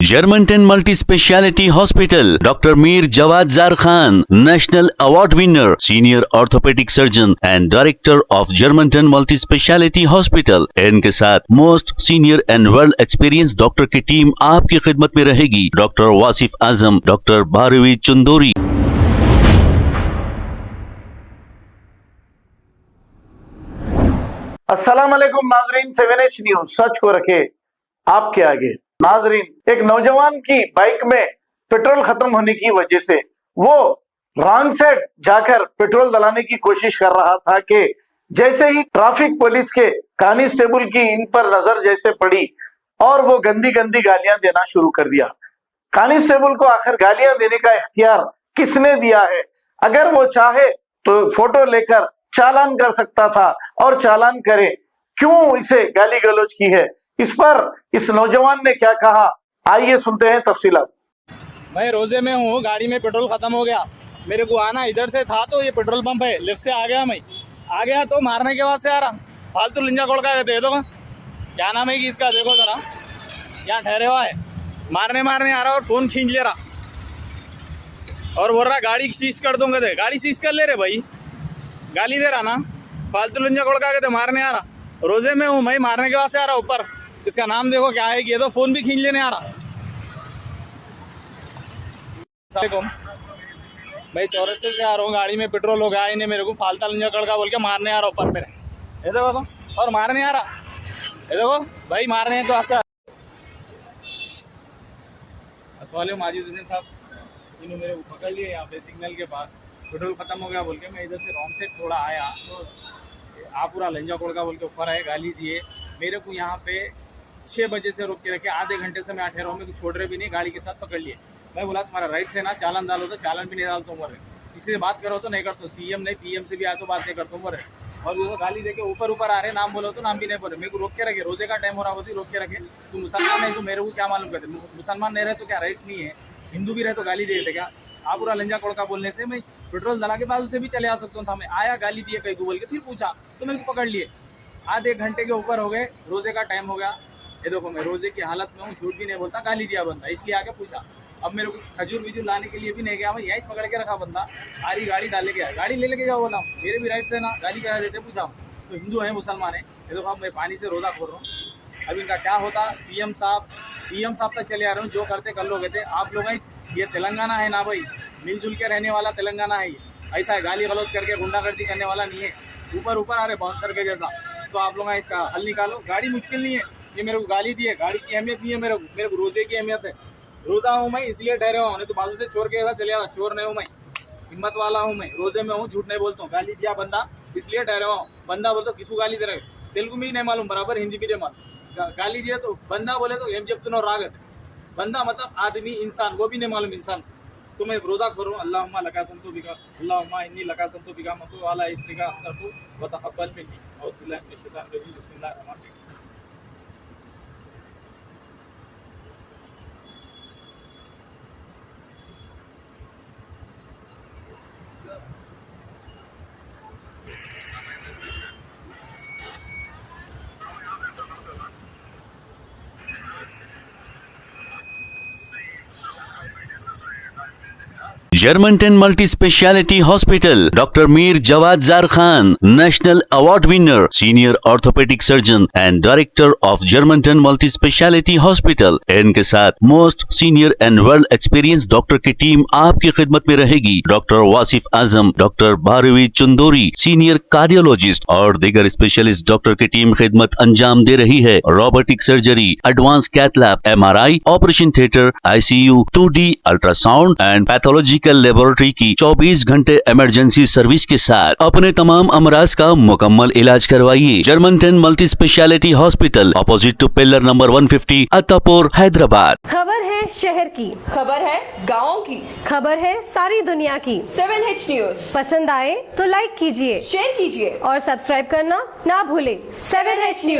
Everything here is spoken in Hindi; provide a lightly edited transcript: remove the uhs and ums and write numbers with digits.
Germantown Multi Speciality Hospital, Dr. Mir Jawad Zar Khan, National Award winner, Senior Orthopedic Surgeon and Director of Germantown Multi Speciality Hospital। इनके साथ most senior and world experience doctor की टीम आपकी खिदमत में रहेगी। Doctor Wasif Azam, doctor Bharavi Chandori. अस्सलाम वालेकुम नाजरीन, 7H न्यूज सच को रखे आपके आगे। नाजरीन, एक नौजवान की बाइक में पेट्रोल खत्म होने की वजह से वो रॉन्ग साइड जाकर पेट्रोल डलाने की कोशिश कर रहा था कि जैसे ही ट्रैफिक पुलिस के कांस्टेबल की इन पर नजर जैसे पड़ी और वो गंदी गंदी गालियां देना शुरू कर दिया। कांस्टेबल को आखिर गालियां देने का इख्तियार किसने दिया है? अगर वो चाहे तो फोटो लेकर चालान कर सकता था और चालान करे, क्यों इसे गाली गलौज की है? इस पर इस नौजवान ने क्या कहा, आइए सुनते हैं तफसीलात। मैं रोजे में हूँ, गाड़ी में पेट्रोल खत्म हो गया, मेरे को आना इधर से था तो ये पेट्रोल पंप है, लिफ्ट से आ गया तो मारने के बाद से आ रहा फालतू लिंजा कोड़ का दे दो। क्या नाम है कि इसका देखो जरा, यहाँ ठहरे हुआ है, मारने आ रहा और फोन खींच ले रहा और बोल रहा गाड़ी सीज कर दूंगा। दे गाड़ी सीज कर ले रहे भाई, गाली दे रहा ना, फालतू लिंजा कोड़ का मारने आ रहा। रोजे में हूँ मैं, मारने के बाद से आ रहा ऊपर। इसका नाम देखो क्या है कि ये तो फोन भी खींच लेने आ रहा। मैं चौरस्ते से आ रहा हूँ, गाड़ी में पेट्रोल हो गया, इन्हें मेरे को फालतू लिंजा कड़का बोल के मारने आ रहा ऊपर मेरे। ये देखो तो, और मारने आ रहा, ये देखो भाई मारने तो ऐसा। असवाले माजिद हुसैन साहब इन्होंने मेरे को पकड़ लिए यहाँ पे सिग्नल के पास, पेट्रोल खत्म हो गया बोल के। मैं इधर से रॉन्ग साइड थोड़ा आया तो आप पूरा लंजा कोड़का बोल के ऊपर आए, गाली दिए मेरे को। यहाँ पे 6 बजे से रोक के रखे, आधे घंटे से मैं आठे रहा हूँ, मेरे को छोड़ रहे भी नहीं, गाड़ी के साथ पकड़ लिए। मैं बोला तुम्हारा राइट से ना चालान डालो, तो चालान भी नहीं डालता हूँ। किसी से बात करो तो नहीं करता हूँ, CM नहीं PM से भी आया तो बात नहीं करता हूँ। और वो गाली देके ऊपर आ रहे, नाम बोलो तो नाम भी नहीं बोले। मेरे को रोक के रखे, रोजे का टाइम हो रहा होती, रोक के रखे। तो मुसलमान नहीं तो मेरे को क्या मालूम करते, मुसलमान नहीं रहे तो क्या राइट्स नहीं है, हिंदू भी रहे तो गाली दे देते क्या? आप पूरा लंजा कोड़का बोलने से मैं पेट्रोल डला के बाजू से भी चले आ सकता था। मैं आया, गाली दिए कहीं को बोल के, फिर पूछा तो मेरे को पकड़ लिए। आधे घंटे के ऊपर हो गए, रोजे का टाइम हो गया। ये देखो मैं रोजे की हालत में हूँ, झूठ भी नहीं बोलता, गाली दिया बंदा, इसलिए आके पूछा। अब मेरे को खजूर विजूर लाने के लिए भी नहीं गया, मैं यहीं पकड़ के रखा बंदा। आरी गाड़ी डाले गया, गाड़ी ले लेके जाओ, बोला मेरे भी राइट से ना, गाली क्या देते पूछा। तो हिंदू है मुसलमान है। ये देखो अब मैं पानी से रोजा खोल रहा हूँ। अब इनका क्या होता, CM साहब PM साहब तक चले आ रहे हूँ, जो करते कर लोगे थे आप लोग। ये तेलंगाना है ना भाई, मिलजुल के रहने वाला तेलंगाना है। ऐसा है गाली गलौज करके गुंडागर्दी करने वाला नहीं है। ऊपर आ रहे बाउंसर के जैसा। तो आप लोग इसका हल निकालो। गाड़ी मुश्किल नहीं है, ये मेरे को गाली दी है, गाड़ी की अहमियत नहीं है मेरे को रोजे की अहमियत है। रोजा हूँ मैं इसलिए ठहरे हुआ हूँ, नहीं तो बाजू से चोर के चले आता। चोर नहीं हूँ मैं, हिम्मत वाला हूँ मैं, रोजे में हूँ, झूठ नहीं बोलता हूँ। गाली दिया बंदा इसलिए ठहरे हुआ हूँ। बंदा बोलता किसको गाली दे रहे, तेलुगु में ही नहीं मालूम बराबर, हिंदी भी नहीं मालूम। गाली दिया तो बंदा बोले तो एम जब तुनो रागत, बंदा मतलब आदमी इंसान, वो भी नहीं मालूम इंसान। तो मैं रोजा खोर हूँ। अल्लाहुम्मा लका संतु बिका, अल्लाहुम्मा इन्नी लका संतु बिका मतु वाला इसलिका अख्तरतु व तक़ब्बल मिन्नी। औज़ु बिल्लाहि मिनश शैतानिर रजीम, बिस्मिल्लाहिर रहमानिर रहीम। Germantown Multi Speciality Hospital, Dr. Mir Jawad Zar Khan, National Award winner, Senior Orthopedic Surgeon and Director of Germantown Multi Speciality Hospital। इनके साथ most senior and world experience doctor की टीम आपकी खिदमत में रहेगी। Doctor Wasif Azam, doctor Bharavi Chandori, senior cardiologist और दीगर स्पेशलिस्ट डॉक्टर की टीम खिदमत अंजाम दे रही है। Robotic surgery, advance cath lab, MRI, operation theatre, ICU, 2D ultrasound and pathological laboratory की 24 घंटे इमरजेंसी सर्विस के साथ अपने तमाम अमराज का मुकम्मल इलाज करवाइए। Germanten multi speciality hospital, opposite to pillar number 150, Attapur, Hyderabad. खबर है शहर की, खबर है गाँव की, खबर है सारी दुनिया की। 7H न्यूज पसंद आए तो लाइक कीजिए, शेयर कीजिए और सब्सक्राइब करना ना भूले। 7H news.